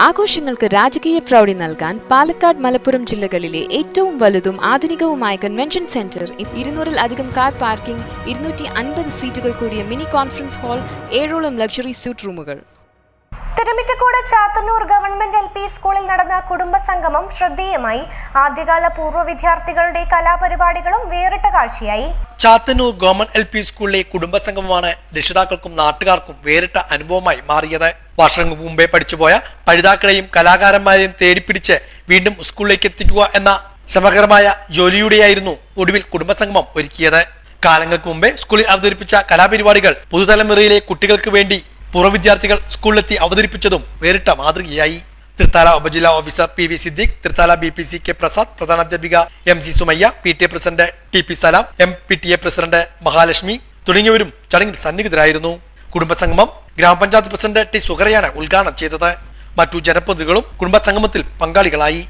ആഘോഷങ്ങൾക്ക് രാജകീയ പ്രൗഢി നൽകാൻ പാലക്കാട്, മലപ്പുറം ജില്ലകളിലെ ഏറ്റവും വലുതും ആധുനികവുമായ കൺവെൻഷൻ സെന്റർ, 200-ലധികം കാർ പാർക്കിംഗ്, 250 സീറ്റുകൾ കൂടിയ മിനി കോൺഫറൻസ് ഹാൾ, 7ഓളം ലക്ഷറി സ്യൂട്ട് റൂമുകൾ. തിരുമിറ്റക്കോട് ചാത്തന്നൂർ ഗവൺമെന്റ് LP സ്കൂളിൽ നടന്ന കുടുംബസംഗമം ശ്രദ്ധേയമായി. ആദ്യകാല പൂർവ്വ വിദ്യാർത്ഥികളുടെ കലാപരിപാടികളും വേറിട്ട കാഴ്ചയായി. ചാത്തന്നൂർ ഗവൺമെന്റ് LP സ്കൂളിലെ കുടുംബസംഗമമാണ് രക്ഷിതാക്കൾക്കും നാട്ടുകാർക്കും വേറിട്ട അനുഭവമായി മാറിയത്. വർഷങ്ങൾക്ക് മുമ്പേ പഠിച്ചുപോയ പഠിതാക്കളെയും കലാകാരന്മാരെയും തേടിപ്പിടിച്ച് വീണ്ടും സ്കൂളിലേക്ക് എത്തിക്കുക എന്ന സമഗ്രമായ ജോലിയുടെയായിരുന്നു ഒടുവിൽ കുടുംബസംഗമം ഒരുക്കിയത്. കാലങ്ങൾക്ക് മുമ്പേ സ്കൂളിൽ അവതരിപ്പിച്ച കലാപരിപാടികൾ പുതുതലമുറയിലെ കുട്ടികൾക്ക് വേണ്ടി പൂർവ്വ വിദ്യാർത്ഥികൾ സ്കൂളിലെത്തി അവതരിപ്പിച്ചതും വേറിട്ട മാതൃകയായി. തൃത്താല ഉപജില്ലാ officer PV Siddique, Thrithala BPC K Prasad, പ്രധാനാധ്യാപിക MC Sumayya, PTA president TP Salam, MPTA president Mahalakshmi തുടങ്ങിയവരും ചടങ്ങിൽ സന്നിഹിതരായിരുന്നു. കുടുംബസംഗമം ഗ്രാമപഞ്ചായത്ത് പ്രസിഡന്റ് T സുഹറയാണ് ഉദ്ഘാടനം ചെയ്തത്. മറ്റു ജനപ്രതിനിധികളും കുടുംബസംഗമത്തിൽ പങ്കാളികളായി.